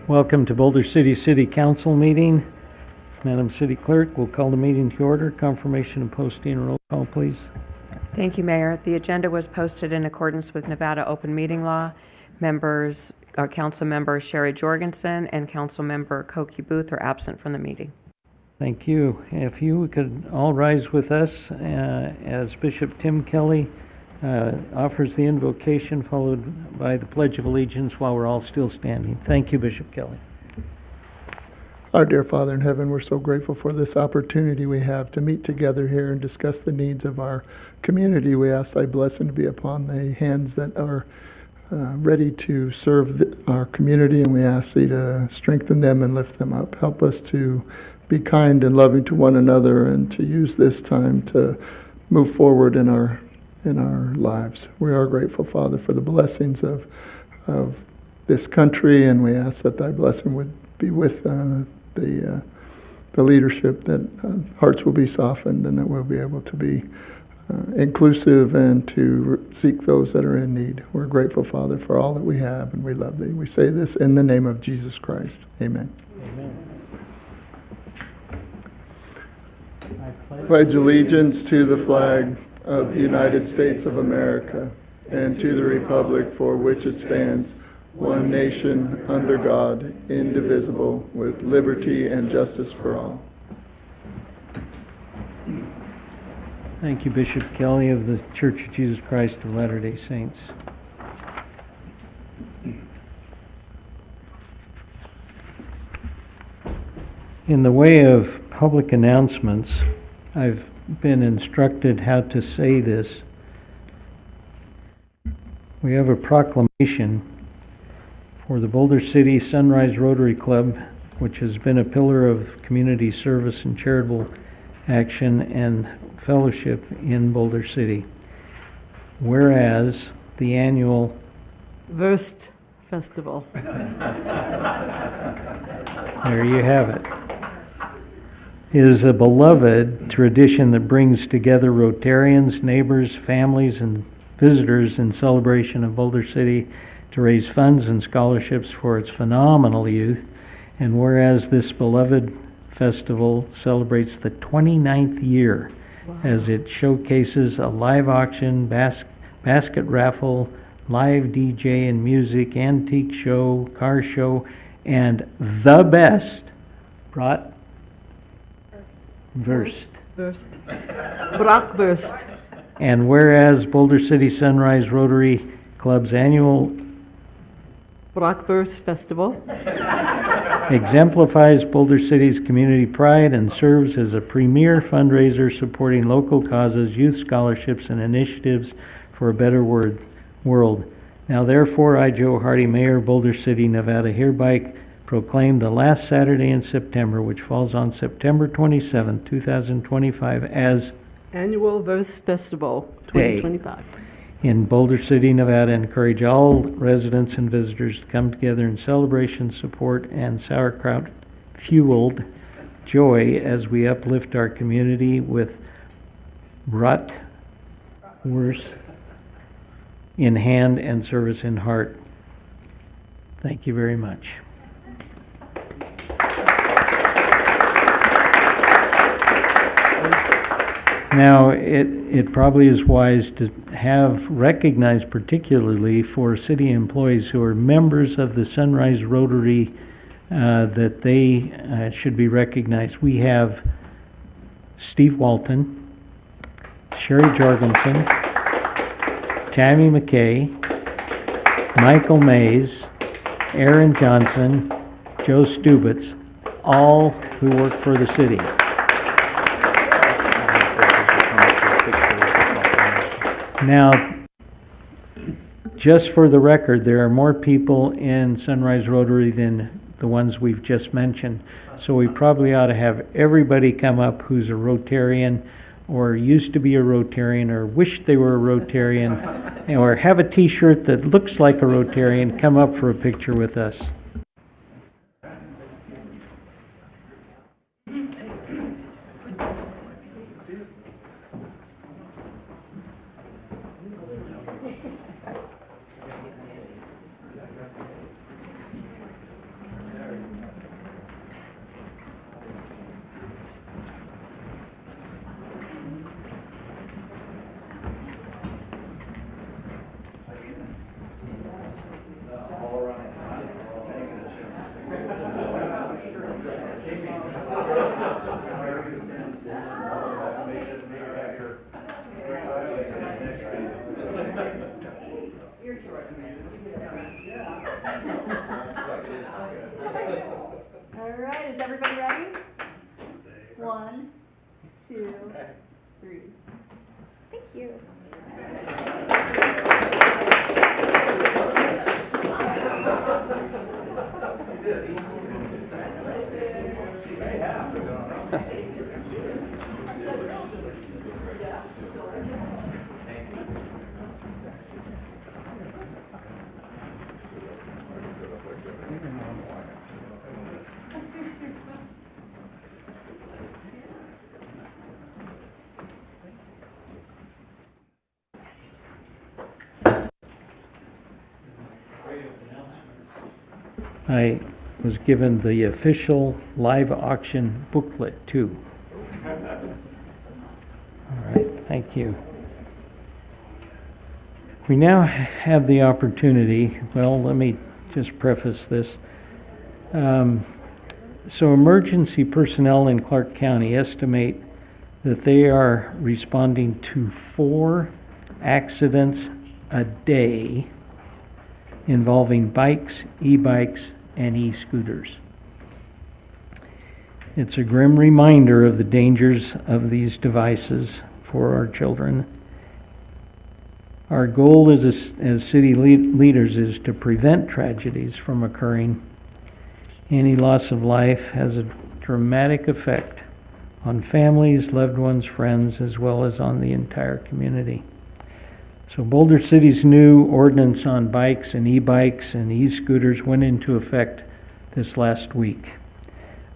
Welcome to Boulder City Council meeting. Madam City Clerk will call the meeting to order. Confirmation of posting. Roll call, please. Thank you, Mayor. The agenda was posted in accordance with Nevada open meeting law. Council member Sherry Jorgensen and Council member Koki Booth are absent from the meeting. Thank you. If you could all rise with us as Bishop Tim Kelly offers the invocation, followed by the Pledge of Allegiance while we're all still standing. Thank you, Bishop Kelly. Our dear Father in heaven, we're so grateful for this opportunity we have to meet together here and discuss the needs of our community. We ask thy blessing to be upon the hands that are ready to serve our community, and we ask thee to strengthen them and lift them up. Help us to be kind and loving to one another and to use this time to move forward in our lives. We are grateful, Father, for the blessings of this country, and we ask that thy blessing would be with the leadership, that hearts will be softened and that we'll be able to be inclusive and to seek those that are in need. We're grateful, Father, for all that we have, and we love thee. We say this in the name of Jesus Christ. Amen. Amen. Pledge allegiance to the flag of the United States of America and to the republic for which it stands, one nation, under God, indivisible, with liberty and justice for all. Thank you, Bishop Kelly of the Church of Jesus Christ of Latter-day Saints. In the way of public announcements, I've been instructed how to say this. We have a proclamation for the Boulder City Sunrise Rotary Club, which has been a pillar of community service and charitable action and fellowship in Boulder City. Whereas the annual Wurst Festival. There you have it. Is a beloved tradition that brings together Rotarians, neighbors, families, and visitors in celebration of Boulder City to raise funds and scholarships for its phenomenal youth. And whereas this beloved festival celebrates the 29th year as it showcases a live auction, basket raffle, live DJ and music, antique show, car show, and the best Bratwurst. And whereas Boulder City Sunrise Rotary Club's annual Bratwurst Festival exemplifies Boulder City's community pride and serves as a premier fundraiser supporting local causes, youth scholarships, and initiatives for a better world. Now therefore, I, Joe Hardy, Mayor of Boulder City, Nevada, hereby proclaim the last Saturday in September, which falls on September 27, 2025, as Annual Wurst Festival 2025. in Boulder City, Nevada. Encourage all residents and visitors to come together in celebration, support, and sauerkraut-fueled joy as we uplift our community with bratwurst in hand and service in heart. Thank you very much. Now, it probably is wise to have recognized, particularly for city employees who are members of the Sunrise Rotary, that they should be recognized. We have Steve Walton, Sherry Jorgensen, Tammy McKay, Michael Mays, Aaron Johnson, Joe Stubitz, all who work for the city. Now, just for the record, there are more people in Sunrise Rotary than the ones we've just mentioned. So we probably ought to have everybody come up who's a Rotarian or used to be a Rotarian or wish they were a Rotarian or have a t-shirt that looks like a Rotarian come up for a picture with us. All right, is everybody ready? 1, 2, 3. Thank you. I was given the official live auction booklet too. All right, thank you. We now have the opportunity, well, let me just preface this. So emergency personnel in Clark County estimate that they are responding to 4 accidents a day involving bikes, e-bikes, and e-scooters. It's a grim reminder of the dangers of these devices for our children. Our goal as city leaders is to prevent tragedies from occurring. Any loss of life has a dramatic effect on families, loved ones, friends, as well as on the entire community. So Boulder City's new ordinance on bikes and e-bikes and e-scooters went into effect this last week.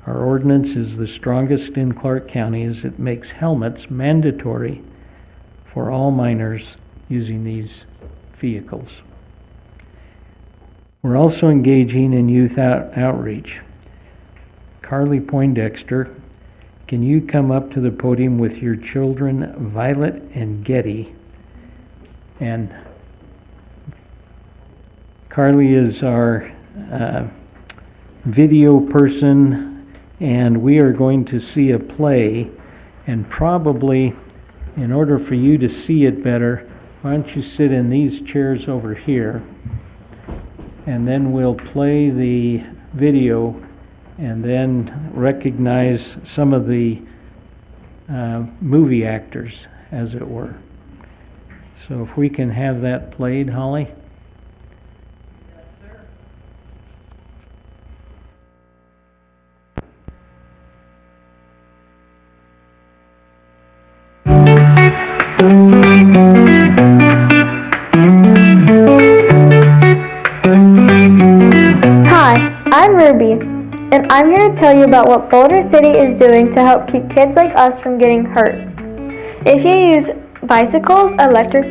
Our ordinance is the strongest in Clark County as it makes helmets mandatory for all minors using these vehicles. We're also engaging in youth outreach. Carly Poindexter, can you come up to the podium with your children, Violet and Getty? And Carly is our video person, and we are going to see a play, and probably in order for you to see it better, why don't you sit in these chairs over here, and then we'll play the video and then recognize some of the movie actors, as it were. So if we can have that played, Holly? Yes, sir. Hi, I'm Ruby, and I'm here to tell you about what Boulder City is doing to help keep kids like us from getting hurt. If you use bicycles, electric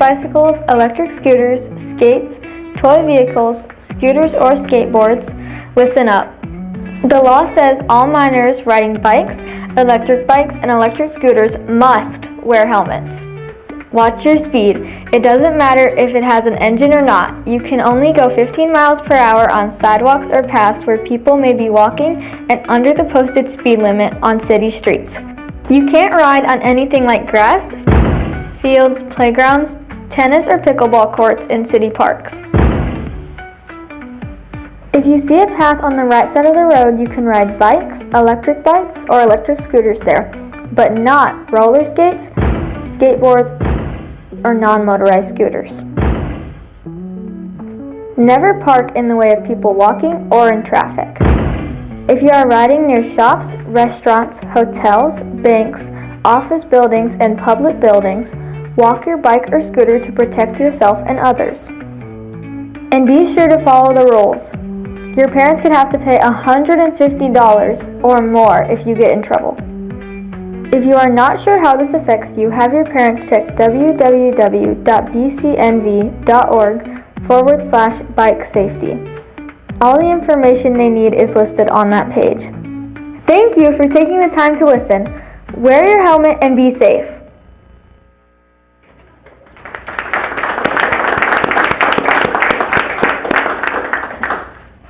scooters, skates, toy vehicles, scooters, or skateboards, listen up. The law says all minors riding bikes, and electric scooters must wear helmets. Watch your speed. It doesn't matter if it has an engine or not. You can only go 15 miles per hour on sidewalks or paths where people may be walking and under the posted speed limit on city streets. You can't ride on anything like grass, fields, playgrounds, tennis or pickleball courts in city parks. If you see a path on the right side of the road, you can ride bikes, or electric scooters there, but not roller skates, skateboards, or non-motorized scooters. Never park in the way of people walking or in traffic. If you are riding near shops, restaurants, hotels, banks, office buildings, and public buildings, walk your bike or scooter to protect yourself and others. And be sure to follow the rules. Your parents could have to pay $150 or more if you get in trouble. If you are not sure how this affects you, have your parents check www.bcnv.org/bike safety. All the information they need is listed on that page. Thank you for taking the time to listen. Wear your helmet and be safe.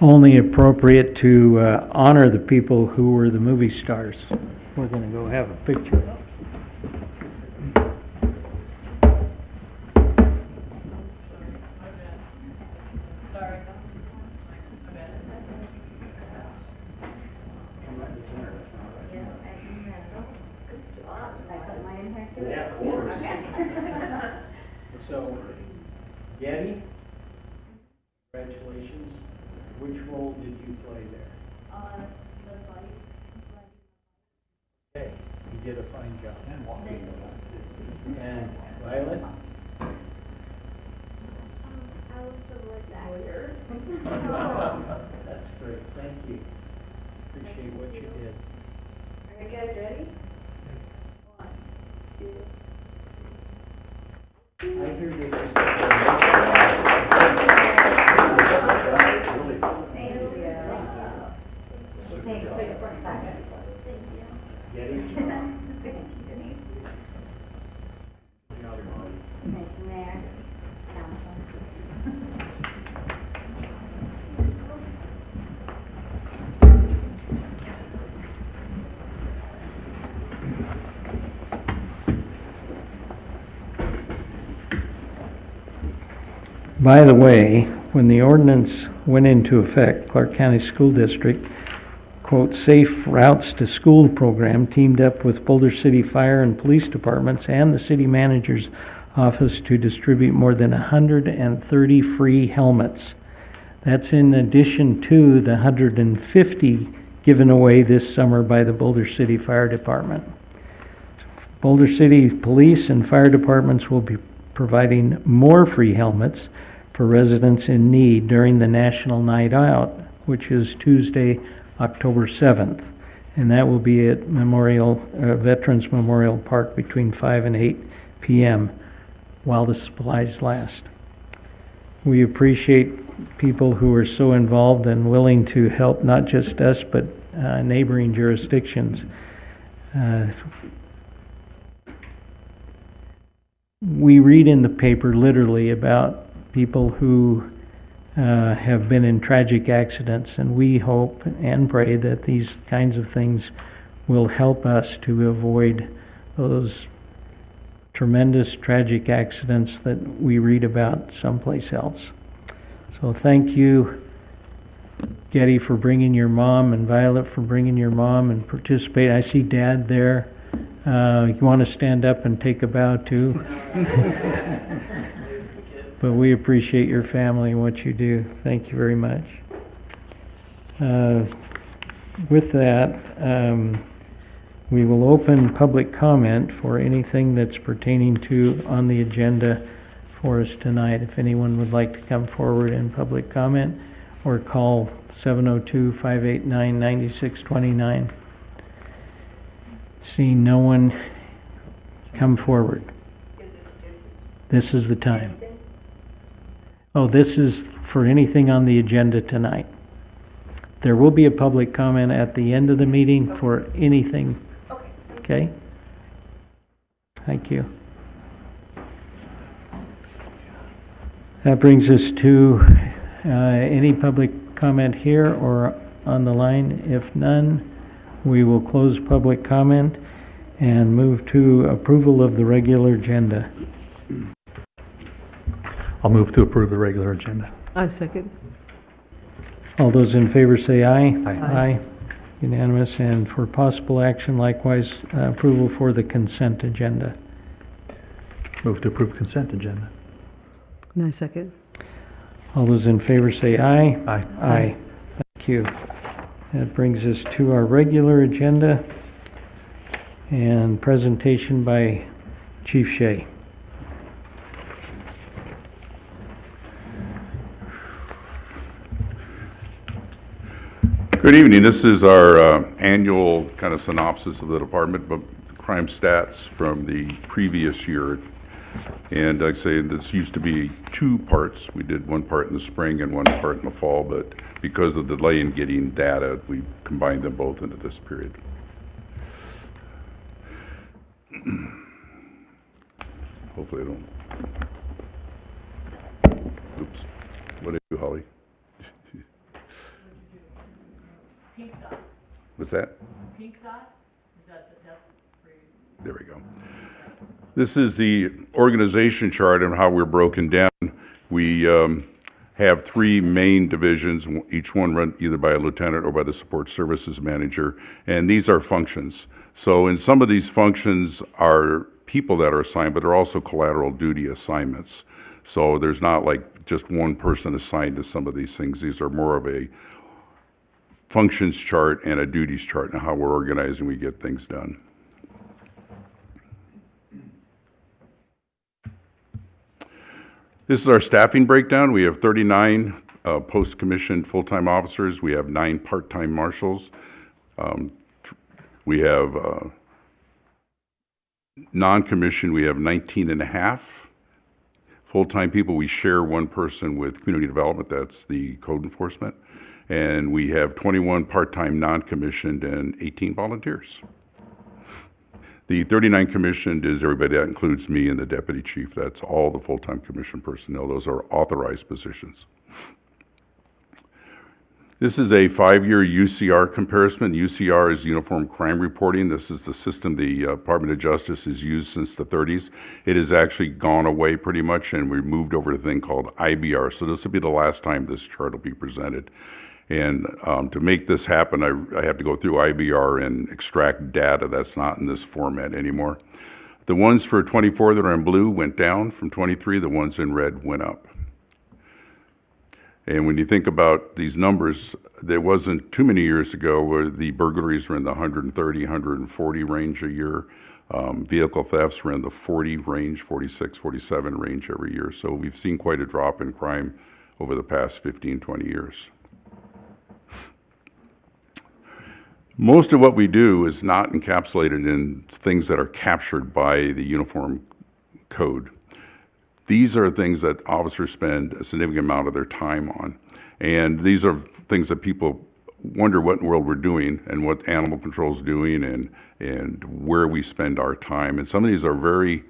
Only appropriate to honor the people who were the movie stars. We're going to go have a picture. Yeah, of course. So, Getty, congratulations. Which role did you play there? Okay, you did a fine job. And Violet? I was the voice actor. That's great, thank you. Appreciate what you did. Are you guys ready? 1, 2. I hear this is. Getty? By the way, when the ordinance went into effect, Clark County School District, quote, Safe Routes to School program teamed up with Boulder City Fire and Police Departments and the city manager's office to distribute more than 130 free helmets. That's in addition to the 150 given away this summer by the Boulder City Fire Department. Boulder City Police and Fire Departments will be providing more free helmets for residents in need during the National Night Out, which is Tuesday, October 7th. And that will be at Veterans Memorial Park between 5 and 8 p.m. while the supplies last. We appreciate people who are so involved and willing to help not just us, but neighboring jurisdictions. We read in the paper literally about people who have been in tragic accidents, and we hope and pray that these kinds of things will help us to avoid those tremendous tragic accidents that we read about someplace else. So thank you, Getty, for bringing your mom, and Violet for bringing your mom and participating. I see Dad there. You want to stand up and take a bow too? But we appreciate your family and what you do. Thank you very much. With that, we will open public comment for anything that's pertaining to on the agenda for us tonight. If anyone would like to come forward in public comment, or call 702-589-9629. Seeing no one come forward. This is the time. Oh, this is for anything on the agenda tonight. There will be a public comment at the end of the meeting for anything. Okay? Thank you. That brings us to any public comment here or on the line. If none, we will close public comment and move to approval of the regular agenda. I'll move to approve the regular agenda. I second. All those in favor say aye. Aye. Aye. Unanimous. And for possible action, likewise, approval for the consent agenda. Move to approve consent agenda. And I second. All those in favor say aye. Aye. Aye. Thank you. That brings us to our regular agenda and presentation by Chief Shea. Good evening. This is our annual kind of synopsis of the department, but crime stats from the previous year. And like I say, this used to be 2 parts. We did 1 part in the spring and 1 part in the fall, but because of the delay in getting data, we combined them both into this period. Hopefully I don't. Oops. What did I do, Holly? What's that? Pink dot? That's for you. There we go. This is the organization chart and how we're broken down. We have three main divisions, each one run either by a lieutenant or by the support services manager, and these are functions. So in some of these functions are people that are assigned, but they're also collateral duty assignments. So there's not like just one person assigned to some of these things. These are more of a functions chart and a duties chart and how we're organizing, we get things done. This is our staffing breakdown. We have 39 post-commissioned full-time officers. We have 9 part-time marshals. We have non-commissioned, we have 19 and a half full-time people. We share one person with community development, that's the code enforcement. And we have 21 part-time non-commissioned and 18 volunteers. The 39 commissioned is everybody. That includes me and the deputy chief. That's all the full-time commissioned personnel. Those are authorized positions. This is a 5-year UCR comparison. UCR is Uniform Crime Reporting. This is the system the Department of Justice has used since the 30s. It has actually gone away pretty much, and we moved over to a thing called IBR. So this will be the last time this chart will be presented. And to make this happen, I have to go through IBR and extract data that's not in this format anymore. The ones for 24 that are in blue went down from 23. The ones in red went up. And when you think about these numbers, there wasn't too many years ago where the burglaries were in the 130, 140 range a year. Vehicle thefts were in the 40 range, 46, 47 range every year. So we've seen quite a drop in crime over the past 15, 20 years. Most of what we do is not encapsulated in things that are captured by the Uniform Code. These are things that officers spend a significant amount of their time on. And these are things that people wonder what in the world we're doing and what animal control is doing and where we spend our time. And some of these are very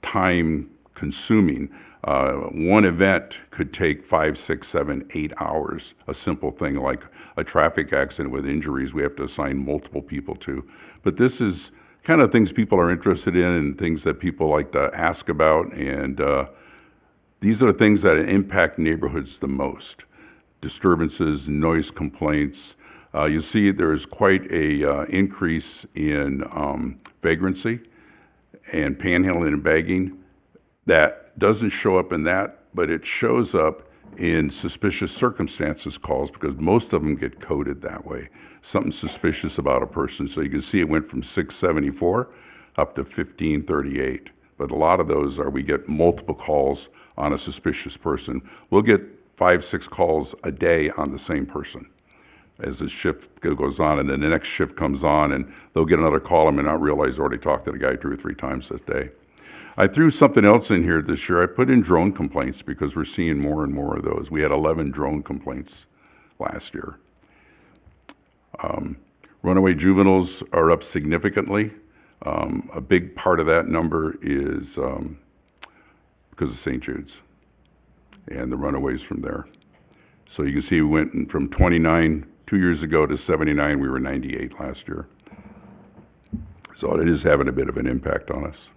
time consuming. One event could take 5, 6, 7, 8 hours. A simple thing like a traffic accident with injuries we have to assign multiple people to. But this is kind of things people are interested in and things that people like to ask about. And these are the things that impact neighborhoods the most. Disturbances, noise complaints. You see there's quite a increase in vagrancy and panhandling and bagging. That doesn't show up in that, but it shows up in suspicious circumstances calls because most of them get coded that way. Something suspicious about a person. So you can see it went from 674 up to 1538. But a lot of those are we get multiple calls on a suspicious person. We'll get 5, 6 calls a day on the same person as the shift goes on, and then the next shift comes on and they'll get another call and may not realize they already talked to the guy 2 or 3 times that day. I threw something else in here this year. I put in drone complaints because we're seeing more and more of those. We had 11 drone complaints last year. Runaway juveniles are up significantly. A big part of that number is because of St. Jude's and the runaways from there. So you can see we went from 29 2 years ago to 79. We were 98 last year. So it is having a bit of an impact on us.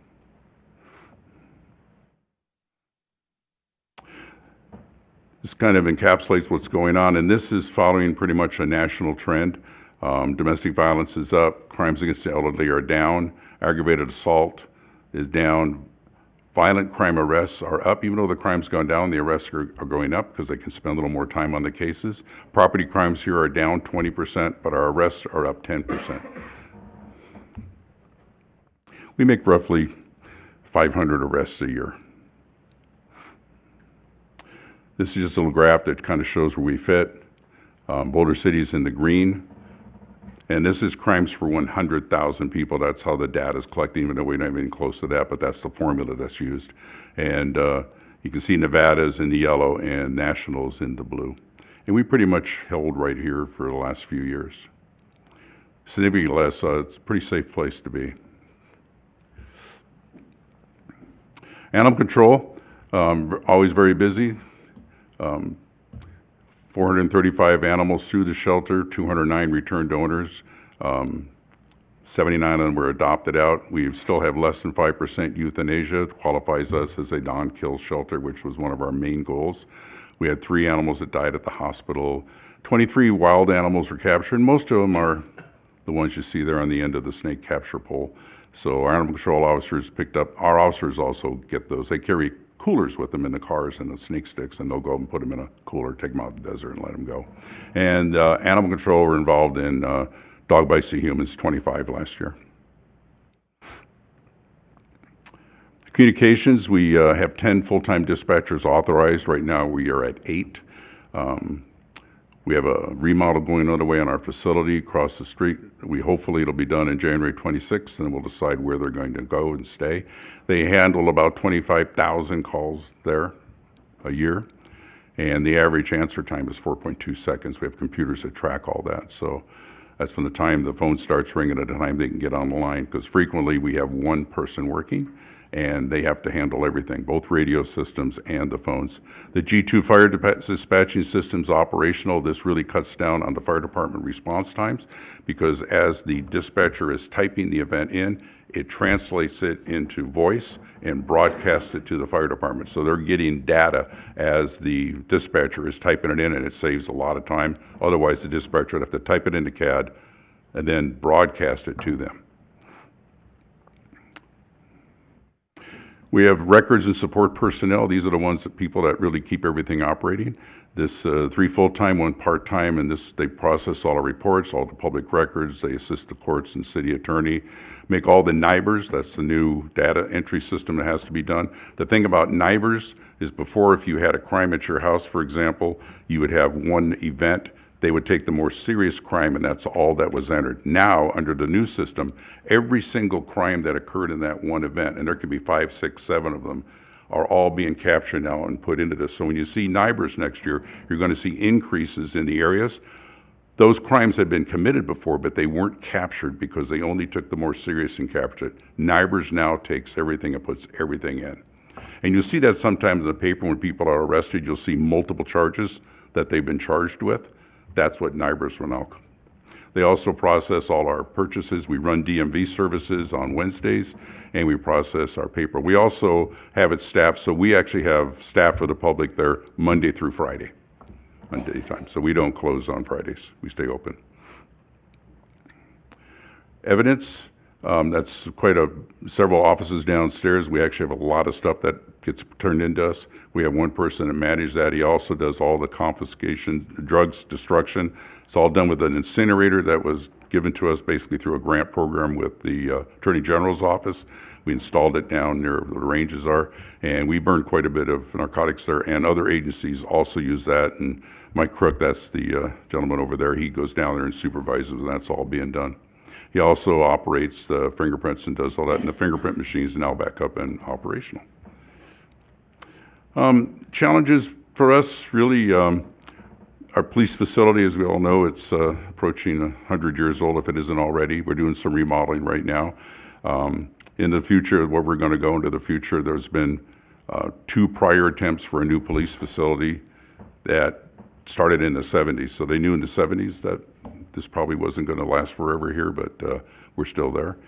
This kind of encapsulates what's going on, and this is following pretty much a national trend. Domestic violence is up, crimes against the elderly are down, aggravated assault is down, violent crime arrests are up. Even though the crime's gone down, the arrests are going up because they can spend a little more time on the cases. Property crimes here are down 20%, but our arrests are up 10%. We make roughly 500 arrests a year. This is just a little graph that kind of shows where we fit. Boulder City's in the green. And this is crimes per 100,000 people. That's how the data is collected, even though we're not even close to that, but that's the formula that's used. And you can see Nevada's in the yellow and National's in the blue. And we pretty much held right here for the last few years. Significantly less, it's a pretty safe place to be. Animal control, always very busy. 435 animals through the shelter, 209 returned to owners, 79 of them were adopted out. We still have less than 5% euthanasia. It qualifies us as a non-kill shelter, which was one of our main goals. We had 3 animals that died at the hospital. 23 wild animals were captured. Most of them are the ones you see there on the end of the snake capture pole. So our animal control officers picked up, our officers also get those. They carry coolers with them in the cars and the snake sticks, and they'll go and put them in a cooler, take them out in the desert and let them go. And animal control were involved in dog bites to humans, 25 last year. Communications, we have 10 full-time dispatchers authorized. Right now, we are at 8. We have a remodel going underway on our facility across the street. Hopefully it'll be done in January 26th, and we'll decide where they're going to go and stay. They handle about 25,000 calls there a year, and the average answer time is 4.2 seconds. We have computers that track all that, so that's from the time the phone starts ringing to the time they can get on the line, because frequently we have one person working, and they have to handle everything, both radio systems and the phones. The G2 fire dispatching system's operational. This really cuts down on the fire department response times, because as the dispatcher is typing the event in, it translates it into voice and broadcasts it to the fire department. So they're getting data as the dispatcher is typing it in, and it saves a lot of time. Otherwise, the dispatcher would have to type it into CAD and then broadcast it to them. We have records and support personnel. These are the ones that people that really keep everything operating. This 3 full-time, 1 part-time, and they process all our reports, all the public records. They assist the courts and city attorney, make all the NIBRs. That's the new data entry system that has to be done. The thing about NIBRs is before, if you had a crime at your house, for example, you would have one event. They would take the more serious crime, and that's all that was entered. Now, under the new system, every single crime that occurred in that one event, and there could be 5, 6, 7 of them, are all being captured now and put into this. So when you see NIBRs next year, you're going to see increases in the areas. Those crimes had been committed before, but they weren't captured because they only took the more serious and captured it. NIBRs now takes everything and puts everything in. And you'll see that sometimes in the paper when people are arrested, you'll see multiple charges that they've been charged with. That's what NIBRs will now. They also process all our purchases. We run DMV services on Wednesdays, and we process our paper. We also have it staffed, so we actually have staff for the public there Monday through Friday on daytime. So we don't close on Fridays. We stay open. Evidence, that's several offices downstairs. We actually have a lot of stuff that gets turned into us. We have one person that manages that. He also does all the confiscation, drugs destruction. It's all done with an incinerator that was given to us basically through a grant program with the Attorney General's office. We installed it down near where the ranges are, and we burn quite a bit of narcotics there, and other agencies also use that. And Mike Crook, that's the gentleman over there, he goes down there and supervises, and that's all being done. He also operates the fingerprints and does all that, and the fingerprint machine is now back up and operational. Challenges for us, really, our police facility, as we all know, it's approaching 100 years old if it isn't already. We're doing some remodeling right now. In the future, where we're going to go into the future, there's been 2 prior attempts for a new police facility that started in the 70s. So they knew in the 70s that this probably wasn't going to last forever here, but we're still there.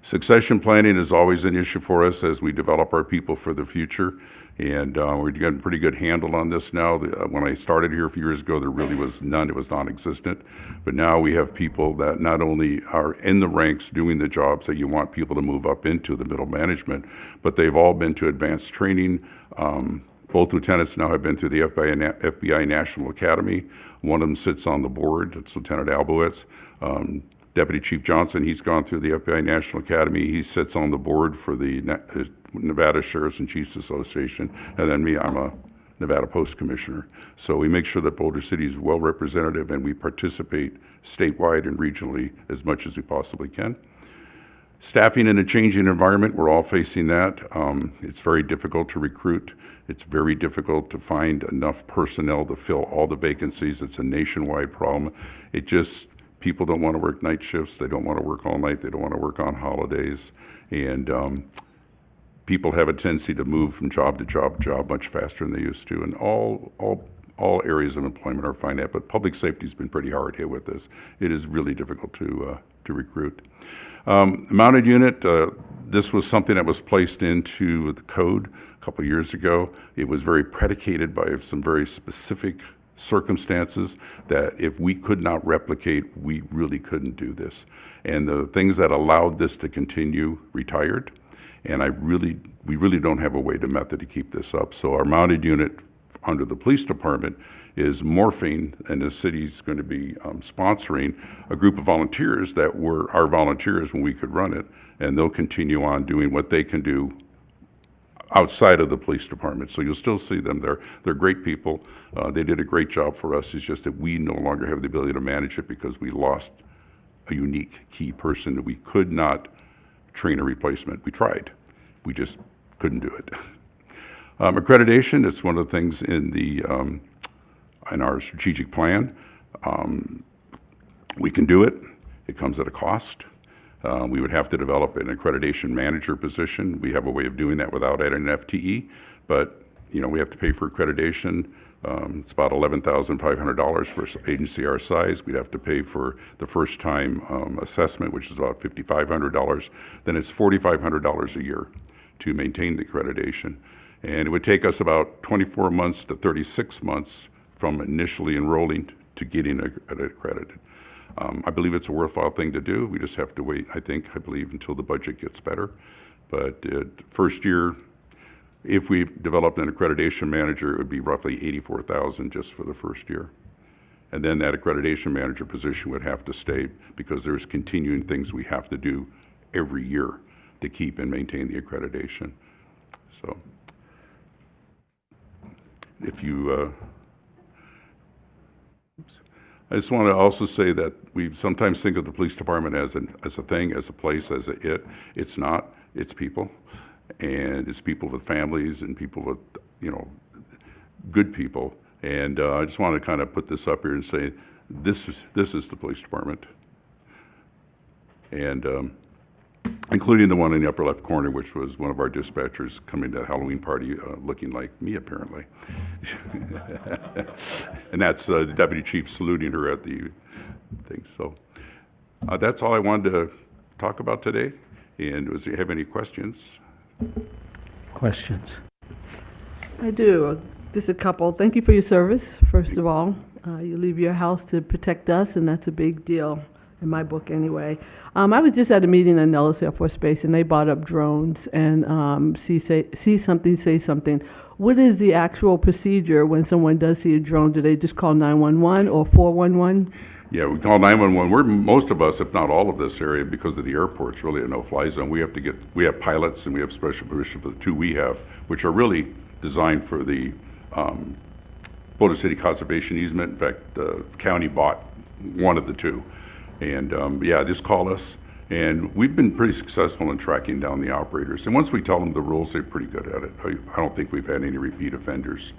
Succession planning is always an issue for us as we develop our people for the future, and we're getting a pretty good handle on this now. When I started here a few years ago, there really was none. It was non-existent. But now we have people that not only are in the ranks doing the jobs that you want people to move up into, the middle management, but they've all been to advanced training. Both lieutenants now have been through the FBI National Academy. One of them sits on the board. It's Lieutenant Albowitz. Deputy Chief Johnson, he's gone through the FBI National Academy. He sits on the board for the Nevada Sheriffs and Chiefs Association. And then me, I'm a Nevada Post Commissioner. So we make sure that Boulder City is well representative, and we participate statewide and regionally as much as we possibly can. Staffing in a changing environment, we're all facing that. It's very difficult to recruit. It's very difficult to find enough personnel to fill all the vacancies. It's a nationwide problem. People don't want to work night shifts. They don't want to work all night. They don't want to work on holidays. And people have a tendency to move from job to job much faster than they used to. And all areas of employment are finding that. But public safety has been pretty hard hit with this. It is really difficult to to recruit. Mounted unit, this was something that was placed into the code a couple years ago. It was very predicated by some very specific circumstances that if we could not replicate, we really couldn't do this. And the things that allowed this to continue retired, and we really don't have a way to method to keep this up. So our mounted unit under the police department is morphing, and the city's going to be sponsoring a group of volunteers that were our volunteers when we could run it, and they'll continue on doing what they can do outside of the police department. So you'll still see them there. They're great people. They did a great job for us. It's just that we no longer have the ability to manage it because we lost a unique key person that we could not train a replacement. We tried. We just couldn't do it. Accreditation is one of the things in our strategic plan. We can do it. It comes at a cost. We would have to develop an accreditation manager position. We have a way of doing that without adding an FTE, but we have to pay for accreditation. It's about $11,500 for an agency our size. We'd have to pay for the first-time assessment, which is about $5,500. Then it's $4,500 a year to maintain the accreditation. And it would take us about 24 months to 36 months from initially enrolling to getting accredited. I believe it's a worthwhile thing to do. We just have to wait, I believe, until the budget gets better. But first year, if we developed an accreditation manager, it would be roughly $84,000 just for the first year. And then that accreditation manager position would have to stay because there's continuing things we have to do every year to keep and maintain the accreditation. So if you, I just want to also say that we sometimes think of the police department as a thing, as a place, as a it. It's not. It's people. And it's people with families and people with, good people. And I just want to kind of put this up here and say, this is the police department. And including the one in the upper left corner, which was one of our dispatchers coming to that Halloween party looking like me, apparently. And that's the deputy chief saluting her at the thing. So that's all I wanted to talk about today. And do you have any questions? Questions? I do. Just a couple. Thank you for your service, first of all. You leave your house to protect us, and that's a big deal in my book anyway. I was just at a meeting in Nellis Air Force Base, and they brought up drones and see something, say something. What is the actual procedure when someone does see a drone? Do they just call 911 or 411? Yeah, we call 911. Most of us, if not all of this area, because of the airport's really a no-fly zone. We have pilots and we have special permission for the two we have, which are really designed for the Boulder City Conservation Easement. In fact, the county bought one of the two. And just call us. And we've been pretty successful in tracking down the operators. And once we tell them the rules, they're pretty good at it. I don't think we've had any repeat offenders.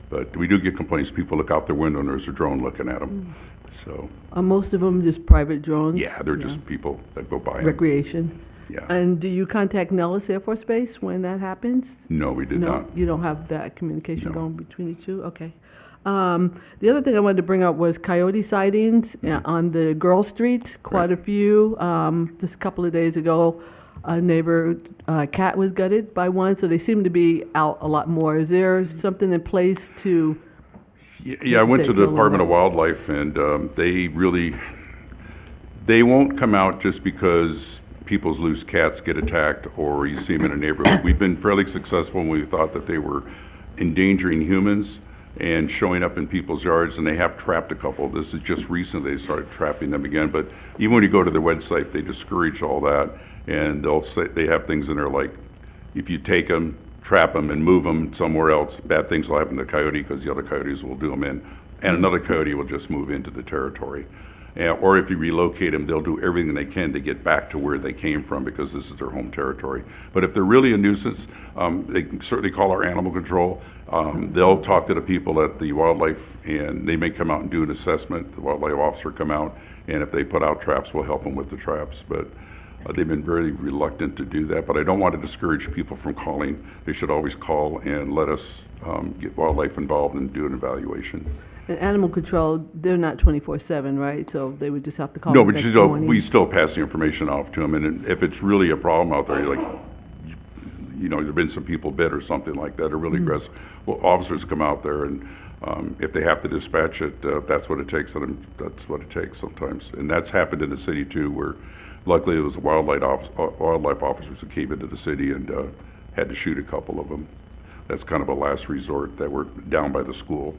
But we do get complaints. People look out their window and there's a drone looking at them. So. Are most of them just private drones? Yeah, they're just people that go by. Recreation? Yeah. And do you contact Nellis Air Force Base when that happens? No, we did not. You don't have that communication No. going between the two? Okay. The other thing I wanted to bring up was coyote sightings on the Girl Street, quite a few. Just a couple of days ago, a neighbor cat was gutted by one, so they seem to be out a lot more. Is there something in place to... Yeah, I went to the Department of Wildlife, and they won't come out just because people's loose cats get attacked or you see them in a neighborhood. We've been fairly successful when we thought that they were endangering humans and showing up in people's yards, and they have trapped a couple. This is just recently they started trapping them again, but even when you go to their website, they discourage all that, and they'll say they have things in there like, if you take them, trap them, and move them somewhere else, bad things will happen to the coyote because the other coyotes will do them in, and another coyote will just move into the territory. Or if you relocate them, they'll do everything they can to get back to where they came from because this is their home territory. But if they're really a nuisance, they can certainly call our animal control. They'll talk to the people at the wildlife, and they may come out and do an assessment. The wildlife officer come out, and if they put out traps, we'll help them with the traps. But they've been very reluctant to do that. But I don't want to discourage people from calling. They should always call and let us get wildlife involved and do an evaluation. And animal control, they're not 24/7, right? So they would just have to call No, the but next you know, morning. we still pass the information off to them, and if it's really a problem out there, you're like, you know, there've been some people bit or something like that, or really aggressive, well, officers come out there, and if they have to dispatch it, if that's what it takes, then that's what it takes sometimes. And that's happened in the city too, where luckily it was wildlife officers who came into the city and had to shoot a couple of them. That's kind of a last resort that were down by the school.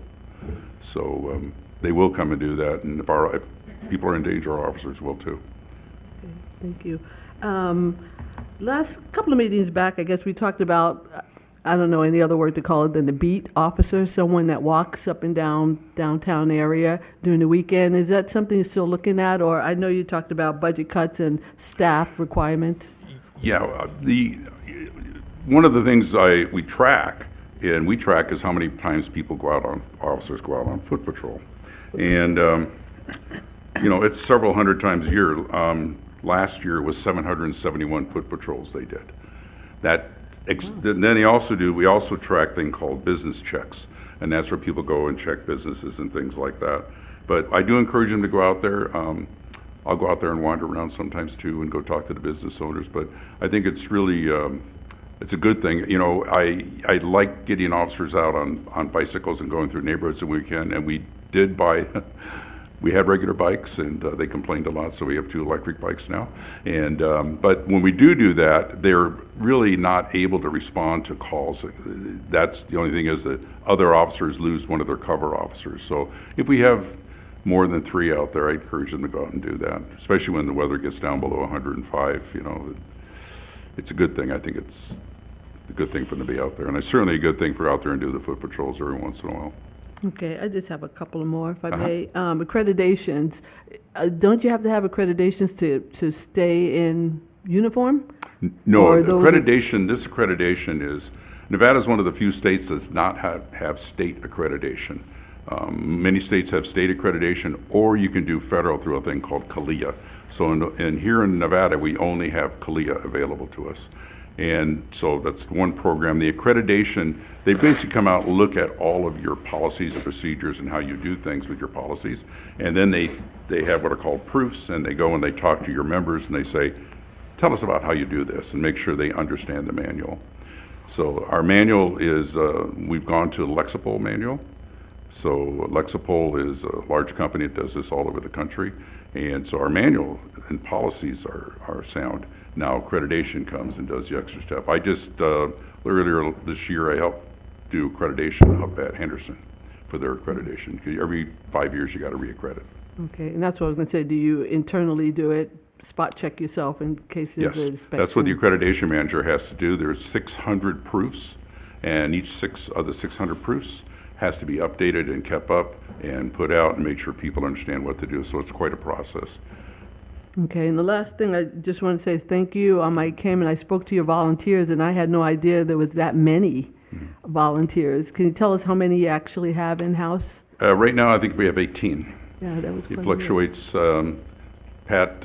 So they will come and do that, and if people are in danger, our officers will too. Thank you. Last couple of meetings back, I guess we talked about, I don't know any other word to call it than the beat officer, someone that walks up and down downtown area during the weekend. Is that something you're still looking at? Or I know you talked about budget cuts and staff requirements. Yeah, one of the things we track is how many times officers go out on foot patrol. And, you know, it's several hundred times a year. Last year was 771 foot patrols they did. Then we also track a thing called business checks, and that's where people go and check businesses and things like that. But I do encourage them to go out there. I'll go out there and wander around sometimes too and go talk to the business owners, but I think it's really, it's a good thing. You know, I like getting officers out on bicycles and going through neighborhoods the weekend, and we did buy, we had regular bikes, and they complained a lot, so we have 2 electric bikes now. And but when we do that, they're really not able to respond to calls. That's the only thing, is that other officers lose one of their cover officers. So if we have more than 3 out there, I encourage them to go out and do that, especially when the weather gets down below 105. You know, it's a good thing. I think it's a good thing for them to be out there, and it's certainly a good thing for out there and do the foot patrols every once in a while. Okay, I just have a couple of more, if I Uh-huh. may. Accreditations, don't you have to have accreditations to stay in uniform? No, Or those are- this accreditation is, Nevada is one of the few states that does not have state accreditation. Many states have state accreditation, or you can do federal through a thing called CALIA. So here in Nevada, we only have CALIA available to us. And so that's one program. The accreditation, they basically come out and look at all of your policies and procedures and how you do things with your policies. And then they have what are called proofs, and they go and they talk to your members and they say, tell us about how you do this, and make sure they understand the manual. So our manual is, we've gone to Lexipol manual. So Lexipol is a large company that does this all over the country. And so our manual and policies are sound. Now accreditation comes and does the extra step. I just, earlier this year, I helped do accreditation up at Henderson for their accreditation. Every 5 years, you got to reaccredit. Okay, and that's what I was going to say. Do you internally do it, spot check yourself in case there's Yes, an inspection? that's what the accreditation manager has to do. There's 600 proofs, and each of the 600 proofs has to be updated and kept up and put out and make sure people understand what to do. So it's quite a process. Okay, and the last thing I just want to say is thank you. I came and I spoke to your volunteers, and I had no idea there was that many volunteers. Can you tell us how many you actually have in-house? Right now, I think we have 18. Yeah, that was It quite a bit. fluctuates. Pat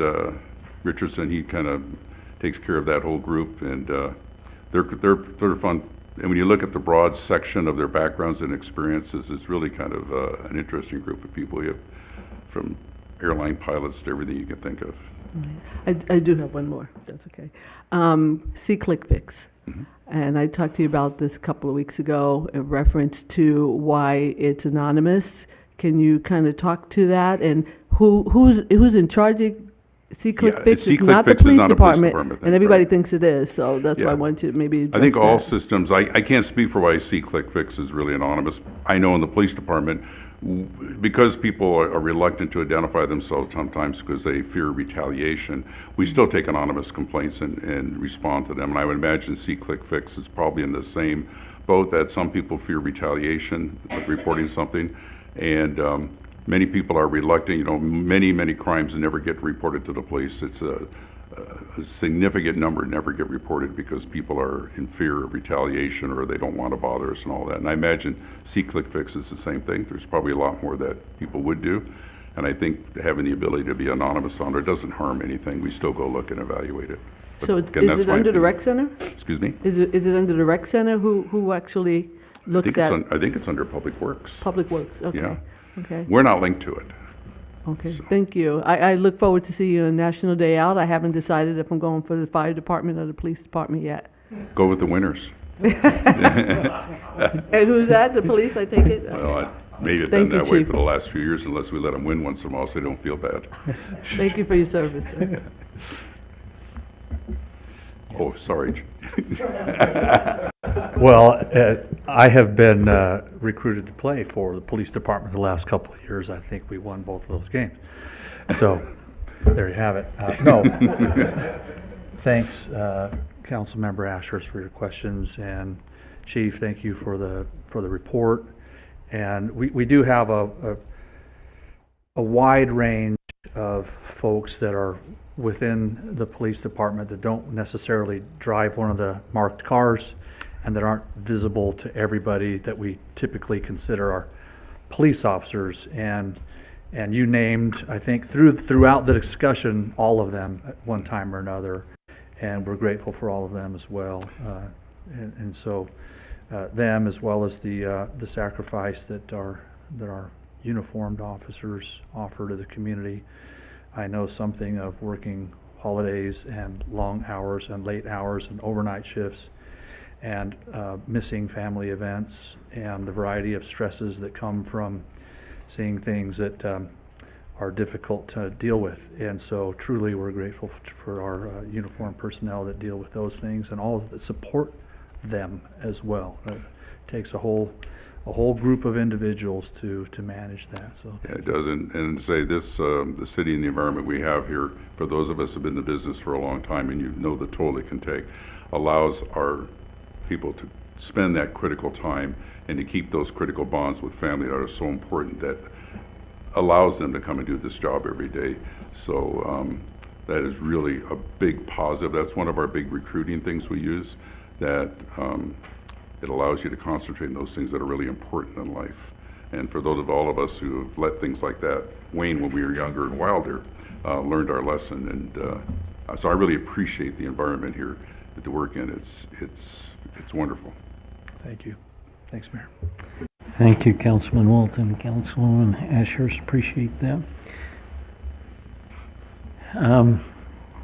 Richardson, he kind of takes care of that whole group, and they're fun. And when you look at the broad section of their backgrounds and experiences, it's really kind of an interesting group of people. You have from airline pilots to everything you can think of. I do have one more, if that's okay. See ClickFix. And I talked to you about this a couple of weeks ago in reference to why it's anonymous. Can you kind of talk to that? And who's in charge of See ClickFix? It's not the ClickFix is police not a police department, department thing, and everybody right. thinks it is, so that's why I Yeah. wanted to maybe address I think all that. systems, I can't speak for why ClickFix is really anonymous. I know in the police department, because people are reluctant to identify themselves sometimes because they fear retaliation, we still take anonymous complaints and respond to them. And I would imagine ClickFix is probably in the same boat, that some people fear retaliation with reporting something. And many people are reluctant. You know, many crimes never get reported to the police. It's a significant number never get reported because people are in fear of retaliation or they don't want to bother us and all that. And I imagine ClickFix is the same thing. There's probably a lot more that people would do. And I think having the ability to be anonymous on it doesn't harm anything. We still go look and evaluate it. But So again, that's is it my under the opinion. rec center? Excuse me? Is it under the rec center? Who actually looks at I think it's under Public Works. Public Works? Okay. Yeah. Okay. We're not linked to it. Okay, thank you. I look forward to see you on National Day Out. I haven't decided if I'm going for the fire department or the police department yet. Go with the winners. And who's that? The police, I take it? Well, I maybe have Thank been you, that way Chief. for the last few years, unless we let them win once in a while, so they don't feel bad. Thank you for your service, sir. Oh, sorry. Well, I have been recruited to play for the police department the last couple of years. I think we won both of those games. So, there you have it. No. Thanks, Councilmember Ashurst, for your questions, and Chief, thank you for the report. And we do have a wide range of folks that are within the police department that don't necessarily drive one of the marked cars and that aren't visible to everybody that we typically consider our police officers. And you named, I think, throughout the discussion, all of them at one time or another, and we're grateful for all of them as well. And so them, as well as the sacrifice that our uniformed officers offer to the community. I know something of working holidays and long hours and late hours and overnight shifts and missing family events and the variety of stresses that come from seeing things that are difficult to deal with. And so truly we're grateful for our uniformed personnel that deal with those things and all that support them as well. It takes a whole group of individuals to manage that. So Yeah, it does, and say this, the city and the environment we have here, for those of us who've been in the business for a long time, and you know the toll it can take, allows our people to spend that critical time and to keep those critical bonds with family that are so important, that allows them to come and do this job every day. So that is really a big positive. That's one of our big recruiting things we use, that it allows you to concentrate on those things that are really important in life. And for those of all of us who have let things like that wane when we were younger and wilder, learned our lesson. And so I really appreciate the environment here to work in. It's wonderful. thank you. Thanks, Mayor. Thank you, Councilman Walton, Councilwoman Ashurst, appreciate that.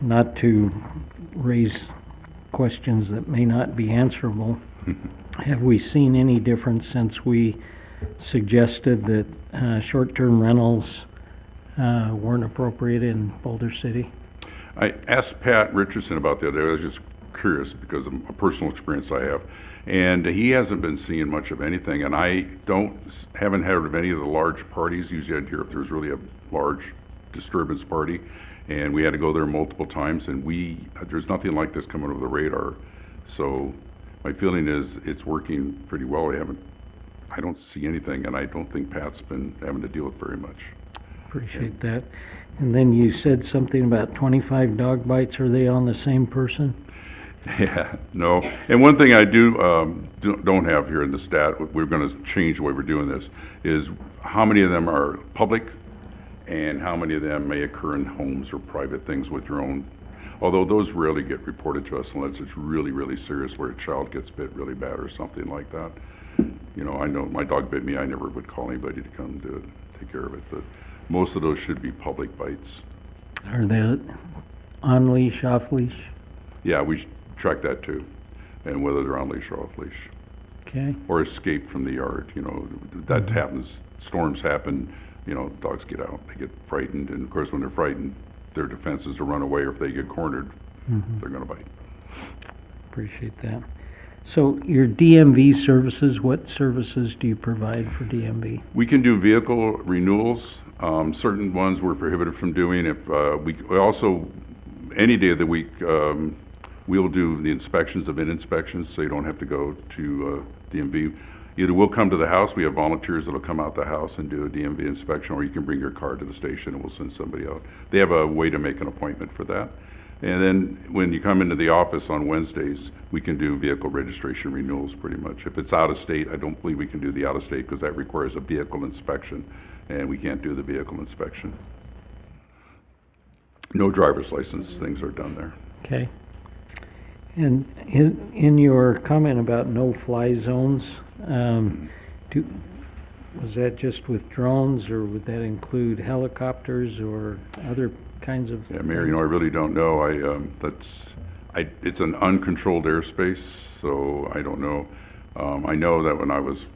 Not to raise questions that may not be answerable, have we seen any difference since we suggested that short-term rentals weren't appropriate in Boulder City? I asked Pat Richardson about the other day. I was just curious because of a personal experience I have. And he hasn't been seeing much of anything. And I haven't heard of any of the large parties. Usually I'd hear if there's really a large disturbance party. And we had to go there multiple times. And there's nothing like this coming over the radar. So my feeling is it's working pretty well. I don't see anything. And I don't think Pat's been having to deal with very much. Appreciate that. And then you said something about 25 dog bites. Are they on the same person? Yeah, no. And one thing I don't have here in the stat, we're going to change the way we're doing this, is how many of them are public and how many of them may occur in homes or private things with your own. Although those rarely get reported to us unless it's really, really serious where a child gets bit really bad or something like that. You know, I know my dog bit me. I never would call anybody to come take care of it. But most of those should be public bites. Are they on leash, off leash? Yeah, we track that too, and whether they're on leash or off leash, Okay. or escaped from the yard. You know, that happens. Storms happen. You know, dogs get out. They get frightened, and of course, when they're frightened, their defense is to run away. Or if they get cornered, they're going to bite. Appreciate that. So your DMV services, what services do you provide for DMV? We can do vehicle renewals. Certain ones we're prohibited from doing. If we also, any day of the week, we'll do the inspections of inspections, so you don't have to go to DMV. Either we'll come to the house, we have volunteers that'll come out the house and do a DMV inspection, or you can bring your car to the station and we'll send somebody out. They have a way to make an appointment for that. And then when you come into the office on Wednesdays, we can do vehicle registration renewals pretty much. If it's out of state, I don't believe we can do the out of state because that requires a vehicle inspection, and we can't do the vehicle inspection. No driver's license things are done there. Okay. And in your comment about no-fly zones, Was that just with drones, or would that include helicopters or other kinds of? Yeah, Mayor, I really don't know. It's an uncontrolled airspace, so I don't know. I know that when I was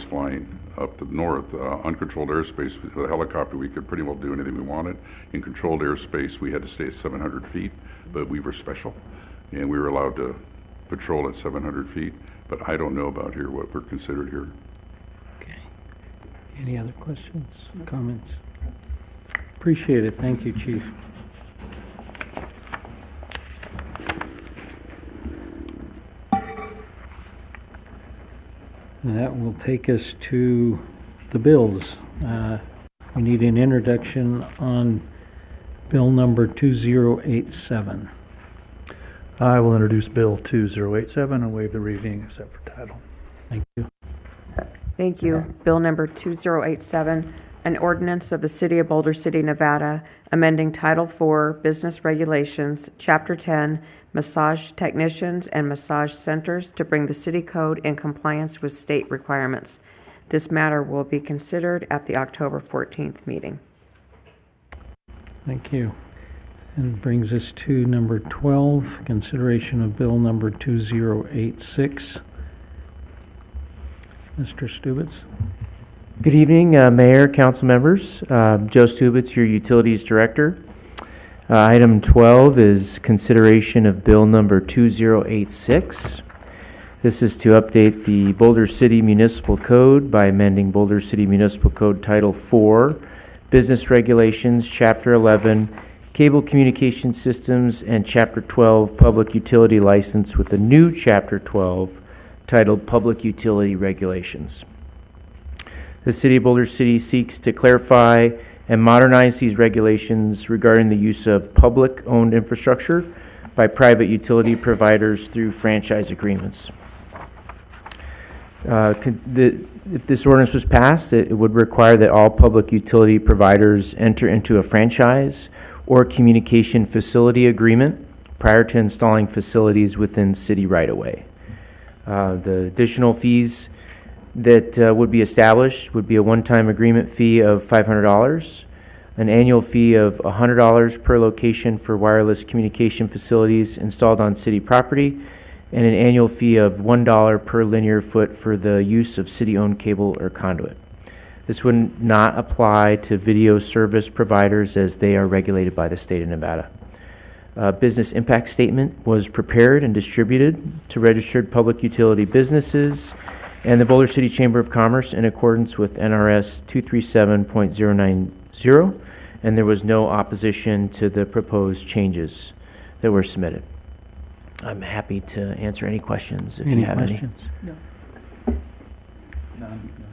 flying up the north, uncontrolled airspace with a helicopter, we could pretty well do anything we wanted. In controlled airspace, we had to stay at 700 feet, but we were special, and we were allowed to patrol at 700 feet. But I don't know about here, what we're considered here. Okay. Any other questions, comments? Appreciate it. Thank you, Chief. And that will take us to the bills. We need an introduction on bill number 2087. I will introduce Bill 2087 and waive the reading except for title. Thank you. Thank you. Bill number 2087, an ordinance of the City of Boulder City, Nevada, amending Title IV Business Regulations, Chapter 10, Massage Technicians and Massage Centers to bring the city code in compliance with state requirements. This matter will be considered at the October 14th meeting. Thank you. And brings us to number 12, consideration of bill number 2086. Mr. Stubitz? Good evening, Mayor, council members. Joe Stubitz, your Utilities Director. Item 12 is consideration of bill number 2086. This is to update the Boulder City Municipal Code by amending Boulder City Municipal Code Title IV, Business Regulations, Chapter 11, Cable Communication Systems, and Chapter 12, Public Utility License with a new Chapter 12 titled Public Utility Regulations. The City of Boulder City seeks to clarify and modernize these regulations regarding the use of public-owned infrastructure by private utility providers through franchise agreements. If this ordinance was passed, it would require that all public utility providers enter into a franchise or communication facility agreement prior to installing facilities within city right-of-way. The additional fees that would be established would be a one-time agreement fee of $500, an annual fee of $100 per location for wireless communication facilities installed on city property, and an annual fee of $1 per linear foot for the use of city-owned cable or conduit. This would not apply to video service providers as they are regulated by the state of Nevada. A business impact statement was prepared and distributed to registered public utility businesses and the Boulder City Chamber of Commerce in accordance with NRS 237.090, and there was no opposition to the proposed changes that were submitted. I'm happy to answer any questions if you have any. Questions?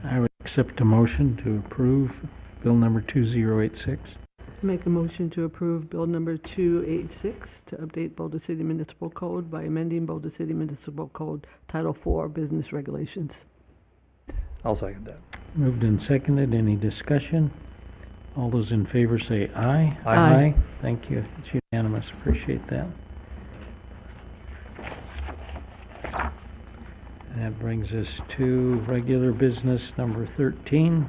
I would accept a motion to approve bill number 2086. Make a motion to approve Bill number 286 to update Boulder City Municipal Code by amending Boulder City Municipal Code Title IV Business Regulations. I'll second that. Moved and seconded. Any discussion? All those in favor say aye. Aye. Thank you. It's unanimous. Appreciate that. That brings us to regular business number 13.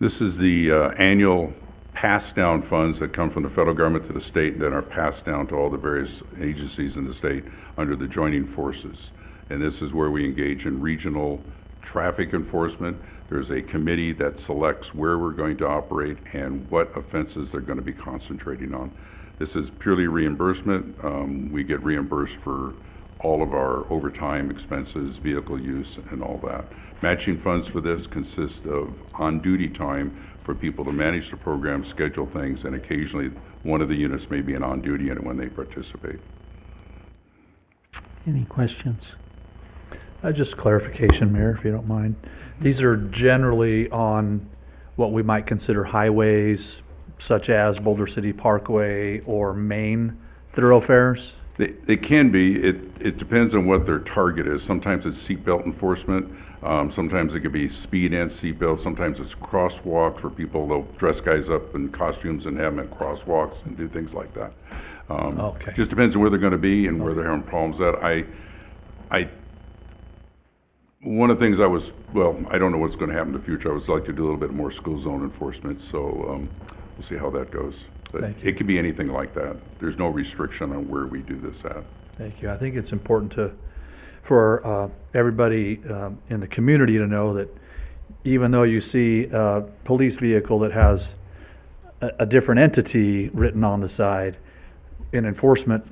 This is the annual pass-down funds that come from the federal government to the state and then are passed down to all the various agencies in the state under the joining forces. And this is where we engage in regional traffic enforcement. There's a committee that selects where we're going to operate and what offenses they're going to be concentrating on. This is purely reimbursement. We get reimbursed for all of our overtime expenses, vehicle use, and all that. Matching funds for this consist of on-duty time for people to manage the program, schedule things, and occasionally one of the units may be an on-duty unit when they participate. Any questions? Just clarification, Mayor, if you don't mind. These are generally on what we might consider highways, such as Boulder City Parkway or main thoroughfares. They can be. It depends on what their target is. Sometimes it's seatbelt enforcement. Sometimes it could be speed and seatbelt. Sometimes it's crosswalks where they'll dress guys up in costumes and have them at crosswalks and do things like that. Okay. Just depends on where they're going to be and where they're having problems at. One of the things I don't know what's going to happen in the future. I would like to do a little bit more school zone enforcement, so we'll see how that goes. But Thank you. it could be anything like that. There's no restriction on where we do this at. Thank you. I think it's important for everybody in the community to know that even though you see a police vehicle that has a different entity written on the side, in enforcement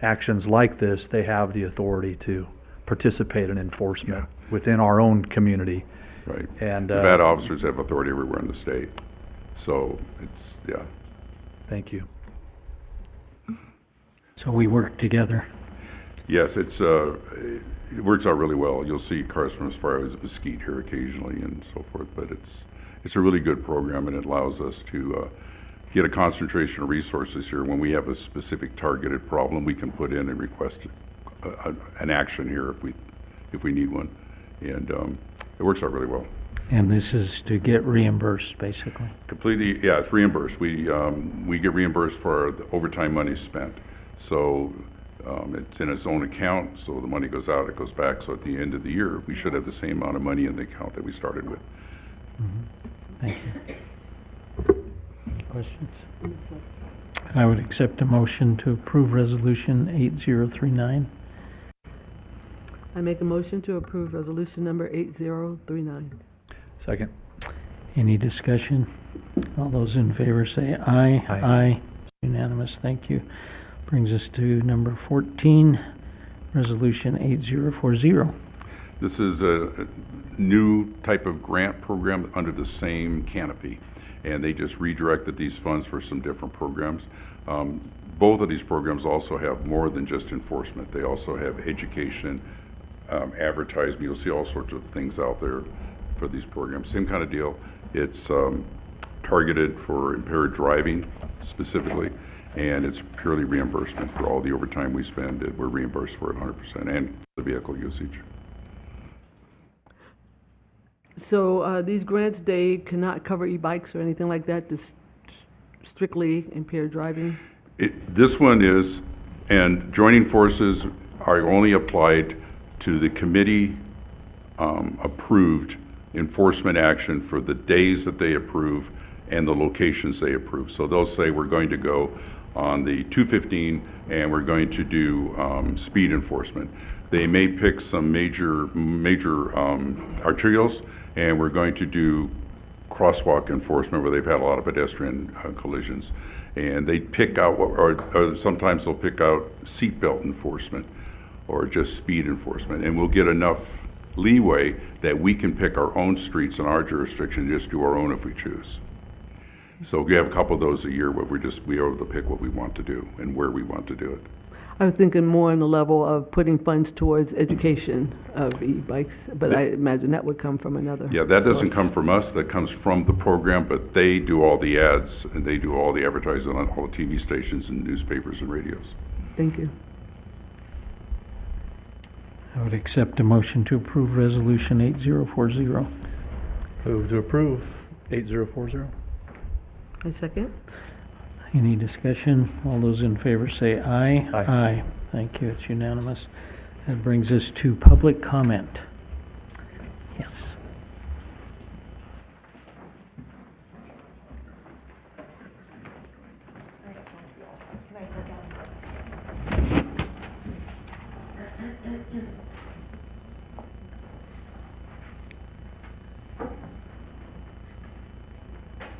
actions like this, they have the authority to participate in enforcement within our own community. Right. And Nevada officers have authority everywhere in the state. So it's, yeah. thank you. So we work together. Yes, it works out really well. You'll see cars from as far as Mesquite here occasionally and so forth, but it's a really good program, and it allows us to get a concentration of resources here. When we have a specific targeted problem, we can put in and request an action here if we need one, and it works out really well. And this is to get reimbursed, basically. Completely, yeah, it's reimbursed. We get reimbursed for the overtime money spent. So it's in its own account, so the money goes out, it goes back. So at the end of the year, we should have the same amount of money in the account that we started with. Thank you. Questions? I would accept a motion to approve Resolution 8039. I make a motion to approve resolution number 8039. Second. Any discussion? All those in favor say aye. Aye. Unanimous, thank you. Brings us to number 14, Resolution 8040. This is a new type of grant program under the same canopy, and they just redirected these funds for some different programs. Both of these programs also have more than just enforcement. They also have education, advertisement. You'll see all sorts of things out there for these programs. Same kind of deal. It's targeted for impaired driving specifically, and it's purely reimbursement for all the overtime we spend. We're reimbursed for it 100%, and the vehicle usage. So these grants, they cannot cover e-bikes or anything like that, just strictly impaired driving? This one is, and joining forces are only applied to the committee approved enforcement action for the days that they approve and the locations they approve. So they'll say we're going to go on the 215 and we're going to do speed enforcement. They may pick some major arterials, and we're going to do crosswalk enforcement where they've had a lot of pedestrian collisions. And they pick out, or sometimes they'll pick out seatbelt enforcement or just speed enforcement. And we'll get enough leeway that we can pick our own streets in our jurisdiction and just do our own if we choose. So we have a couple of those a year where we're able to pick what we want to do and where we want to do it. I was thinking more on the level of putting funds towards education of e-bikes, but I imagine that would come from another Yeah, that doesn't source. come from us, that comes from the program, but they do all the ads and they do all the advertising on all the TV stations and newspapers and radios. Thank you. I would accept a motion to approve Resolution 8040. Move to approve 8040. I second. Any discussion? All those in favor say aye. Aye. Thank you, it's unanimous. That brings us to public comment. Yes.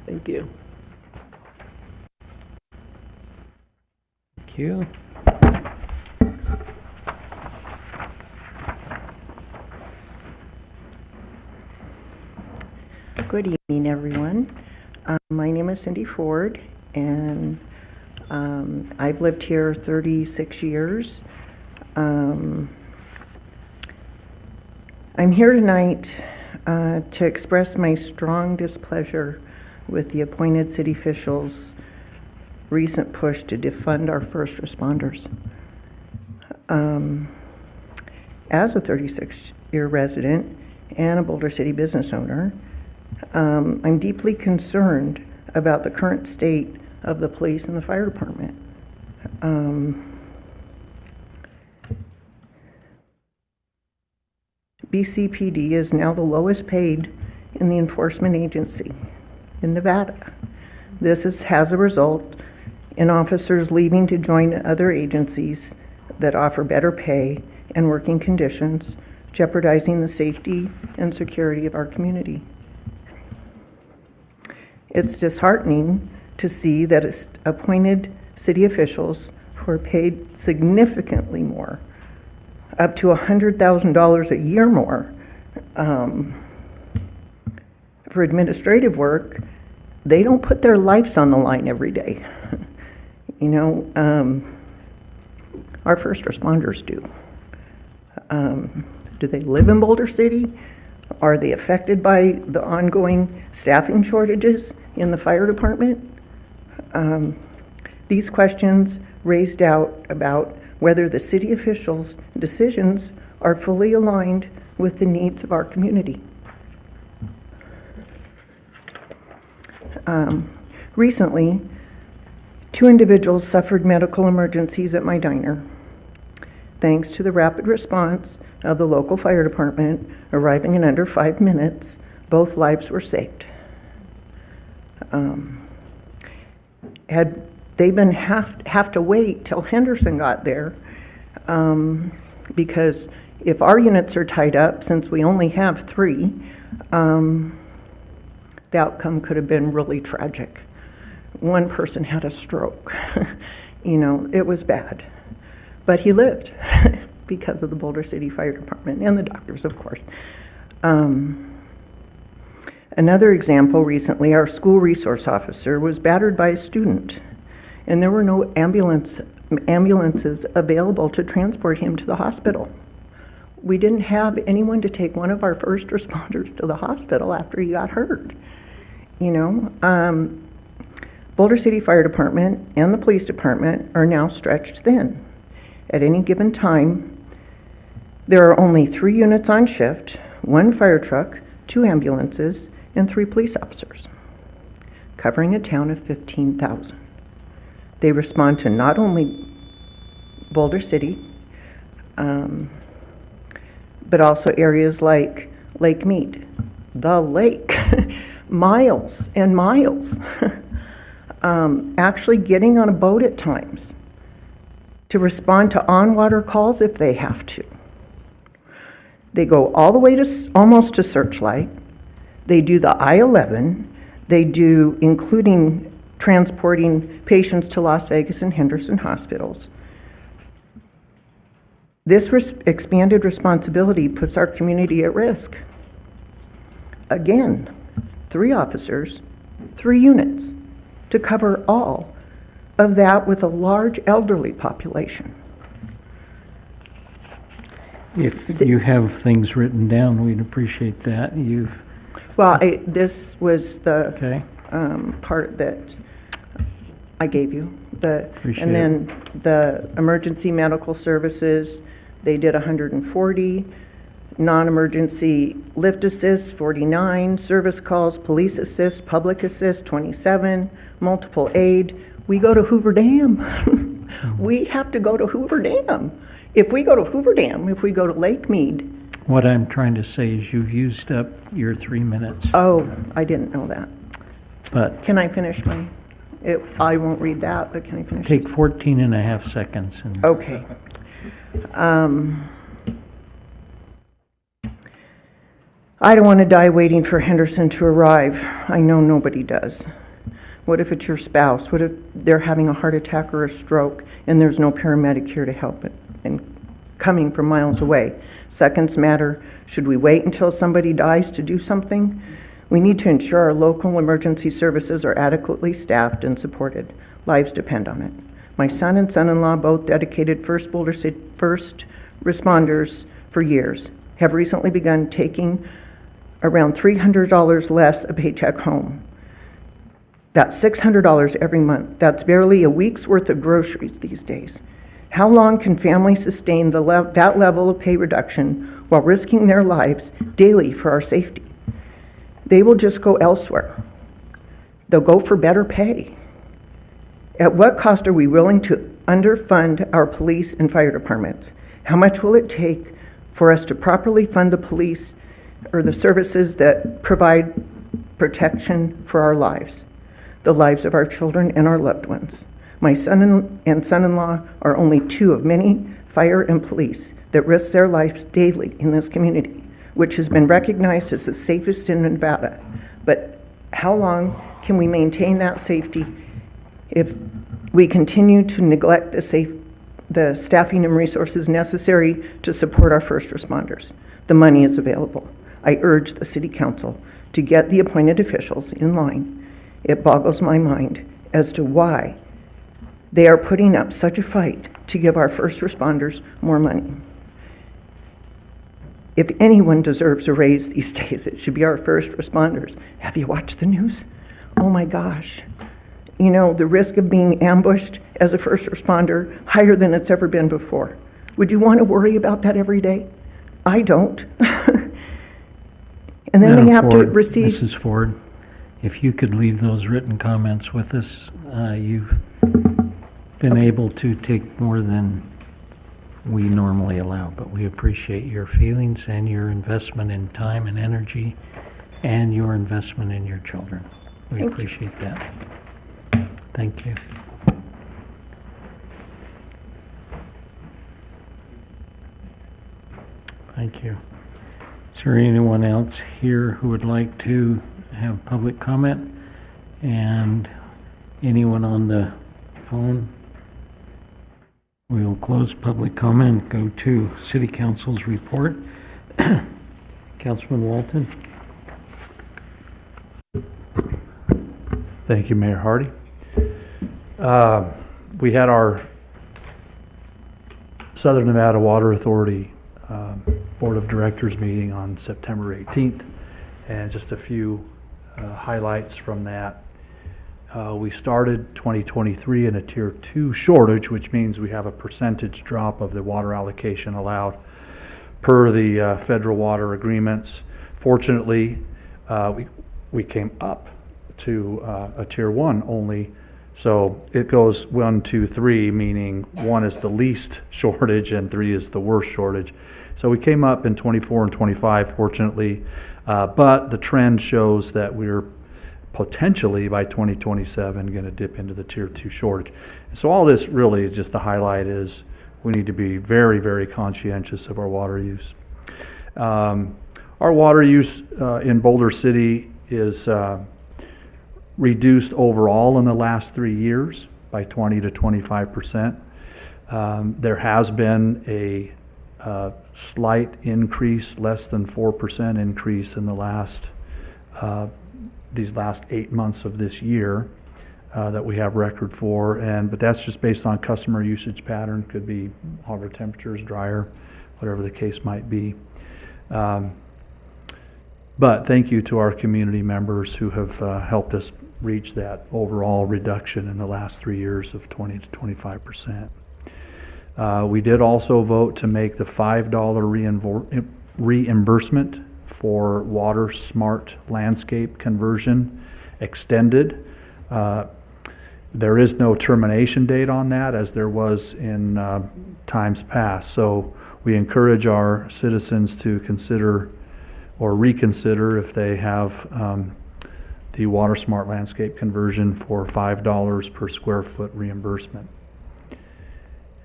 Thank you. Thank you. Good evening, everyone. My name is Cindy Ford, and I've lived here 36 years. I'm here tonight to express my strong displeasure with the appointed city officials' recent push to defund our first responders. As a 36-year resident and a Boulder City business owner, I'm deeply concerned about the current state of the police and the fire department. BCPD is now the lowest paid in the enforcement agency in Nevada. This has a result in officers leaving to join other agencies that offer better pay and working conditions, jeopardizing the safety and security of our community. It's disheartening to see that appointed city officials who are paid significantly more, up to $100,000 a year more, for administrative work, they don't put their lives on the line every day. You know, our first responders do. Do they live in Boulder City? Are they affected by the ongoing staffing shortages in the fire department? These questions raise doubt about whether the city officials' decisions are fully aligned with the needs of our community. Recently, 2 individuals suffered medical emergencies at my diner. Thanks to the rapid response of the local fire department arriving in under 5 minutes, both lives were saved. Had they been have to wait till Henderson got there, because if our units are tied up, since we only have 3, the outcome could have been really tragic. One person had a stroke. You know, it was bad. But he lived because of the Boulder City Fire Department and the doctors, of course. Another example recently, our school resource officer was battered by a student, and there were no ambulances available to transport him to the hospital. We didn't have anyone to take one of our first responders to the hospital after he got hurt. You know, Boulder City Fire Department and the police department are now stretched thin. At any given time, there are only 3 units on shift, 1 fire truck, 2 ambulances, and 3 police officers, covering a town of 15,000. They respond to not only Boulder City, but also areas like Lake Mead, the lake, miles and miles. Actually getting on a boat at times to respond to on-water calls if they have to. They go all the way to almost to Searchlight. They do the I-11. They do, including transporting patients to Las Vegas and Henderson hospitals. This expanded responsibility puts our community at risk. Again, 3 officers, 3 units to cover all of that with a large elderly population. If you have things written down, we'd appreciate that. Well, this was the Okay, part that I gave you. Appreciate And then the emergency medical services, they did 140. Non-emergency lift assist, 49. Service calls, police assist, public assist, 27. Multiple aid. We go to Hoover Dam. We have to go to Hoover Dam. If we go to Hoover Dam, if we go to Lake Mead. what I'm trying to say is you've used up your 3 minutes, Oh, I didn't know that. but Can I finish my, I won't read that, but can I finish? take this? 14 and a half seconds and Okay. I don't want to die waiting for Henderson to arrive. I know nobody does. What if it's your spouse? What if they're having a heart attack or a stroke and there's no paramedic here to help it and coming from miles away? Seconds matter. Should we wait until somebody dies to do something? We need to ensure our local emergency services are adequately staffed and supported. Lives depend on it. My son and son-in-law, both dedicated first responders for years, have recently begun taking around $300 less a paycheck home. That's $600 every month. That's barely a week's worth of groceries these days. How long can families sustain that level of pay reduction while risking their lives daily for our safety? They will just go elsewhere. They'll go for better pay. At what cost are we willing to underfund our police and fire departments? How much will it take for us to properly fund the police or the services that provide protection for our lives, the lives of our children and our loved ones? My son and son-in-law are only two of many fire and police that risk their lives daily in this community, which has been recognized as the safest in Nevada. But how long can we maintain that safety if we continue to neglect the staffing and resources necessary to support our first responders? The money is available. I urge the City Council to get the appointed officials in line. It boggles my mind as to why they are putting up such a fight to give our first responders more money. If anyone deserves a raise these days, it should be our first responders. Have you watched the news? Oh my gosh. You know, the risk of being ambushed as a first responder, higher than it's ever been before. Would you want to worry about that every day? I don't. And then Madam they have to Ford, receive. Mrs. Ford, if you could leave those written comments with us, you've been able to take more than we normally allow, but we appreciate your feelings and your investment in time and energy and your investment in your children. We Thank you. appreciate that. Thank you. Thank you. Is there anyone else here who would like to have public comment? And anyone on the phone? We'll close public comment and go to City Council's report. Councilman Walton? Thank you, Mayor Hardy. We had our Southern Nevada Water Authority Board of Directors meeting on September 18th, and just a few highlights from that. We started 2023 in a Tier 2 shortage, which means we have a percentage drop of the water allocation allowed per the federal water agreements. Fortunately, we came up to a Tier 1 only, so it goes 1, 2, 3, meaning 1 is the least shortage and 3 is the worst shortage. So we came up in 24 and 25, fortunately, but the trend shows that we're potentially by 2027 going to dip into the Tier 2 shortage. So all this really is just the highlight is we need to be very, very conscientious of our water use. Our water use in Boulder City is reduced overall in the last 3 years by 20 to 25%. There has been a slight increase, less than 4% increase in the last these last 8 months of this year that we have record for, but that's just based on customer usage pattern. Could be hotter temperatures, drier, whatever the case might be. But thank you to our community members who have helped us reach that overall reduction in the last 3 years of 20 to 25%. We did also vote to make the $5 reimbursement for water smart landscape conversion extended. There is no termination date on that, as there was in times past. So we encourage our citizens to consider or reconsider if they have the water smart landscape conversion for $5 per square foot reimbursement.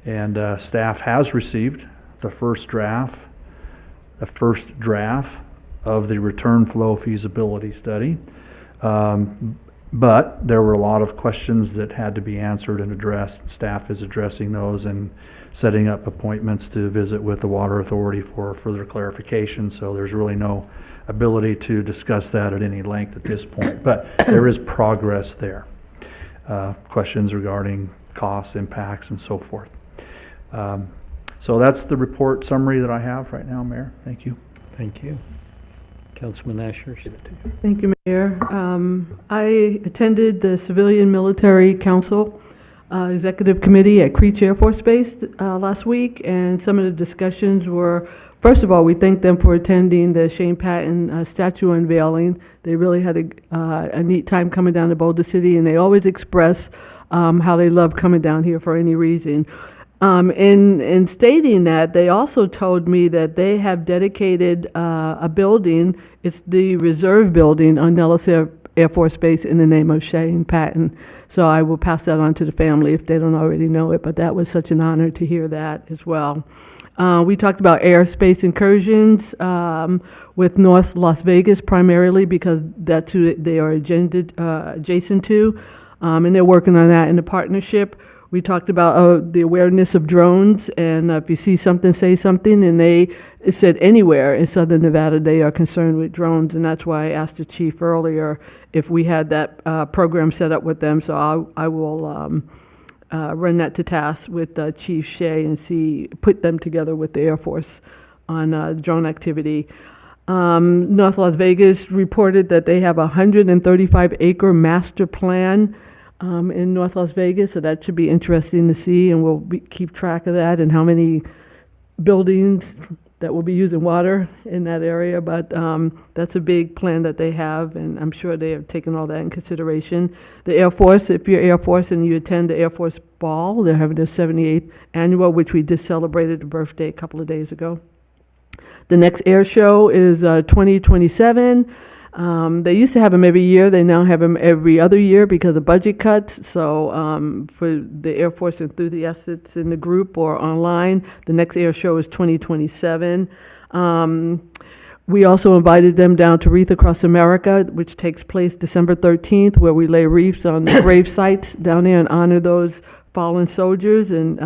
And staff has received the first draft of the return flow feasibility study. But there were a lot of questions that had to be answered and addressed. Staff is addressing those and setting up appointments to visit with the Water Authority for further clarification. So there's really no ability to discuss that at any length at this point, but there is progress there. Questions regarding costs, impacts, and so forth. So that's the report summary that I have right now, Mayor. Thank you. Thank you. Councilman Asher? Thank you, Mayor. I attended the Civilian Military Council executive committee at Creech Air Force Base last week, and some of the discussions were, first of all, we thank them for attending the Shane Patton statue unveiling. They really had a neat time coming down to Boulder City, and they always express how they love coming down here for any reason. In stating that, they also told me that they have dedicated a building. It's the reserve building on Nellis Air Force Base in the name of Shane Patton. So I will pass that on to the family if they don't already know it, but that was such an honor to hear that as well. We talked about airspace incursions with North Las Vegas primarily because that's who they are adjacent to, and they're working on that in a partnership. We talked about the awareness of drones, and if you see something, say something, and it said anywhere in Southern Nevada they are concerned with drones, and that's why I asked the chief earlier if we had that program set up with them, so I will run that to task with Chief Shea and put them together with the Air Force on drone activity. North Las Vegas reported that they have a 135-acre master plan in North Las Vegas, so that should be interesting to see, and we'll keep track of that and how many buildings that will be using water in that area, but that's a big plan that they have, and I'm sure they have taken all that in consideration. The Air Force, if you're Air Force and you attend the Air Force Ball, they're having their 78th annual, which we just celebrated a birthday a couple of days ago. The next air show is 2027. They used to have them every year. They now have them every other year because of budget cuts. So for the Air Force enthusiasts in the group or online, the next air show is 2027. We also invited them down to Wreath Across America, which takes place December 13th, where we lay wreaths on the grave sites down there and honor those fallen soldiers. And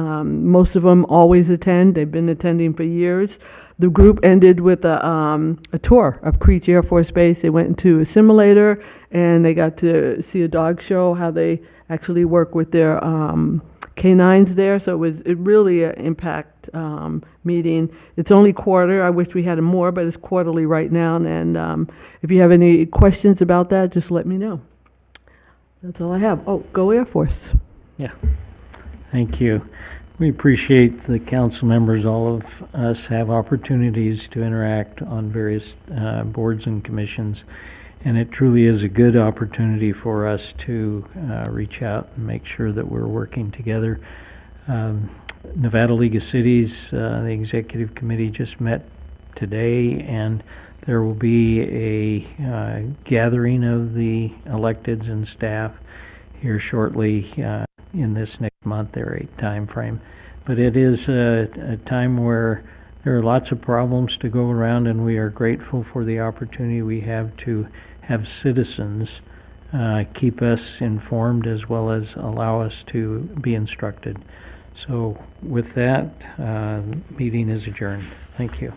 most of them always attend. They've been attending for years. The group ended with a tour of Creech Air Force Base. They went into a simulator, and they got to see a dog show, how they actually work with their canines there. So it really an impact meeting. It's only quarter. I wish we had more, but it's quarterly right now. And if you have any questions about that, just let me know. That's all I have. Oh, go Air Force. Thank you. We appreciate the council members, all of us have opportunities to interact on various boards and commissions, and it truly is a good opportunity for us to reach out and make sure that we're working together. Nevada League of Cities, the executive committee just met today, and there will be a gathering of the electeds and staff here shortly in this next month or time frame. But it is a time where there are lots of problems to go around, and we are grateful for the opportunity we have to have citizens keep us informed as well as allow us to be instructed. So with that, meeting is adjourned. Thank you.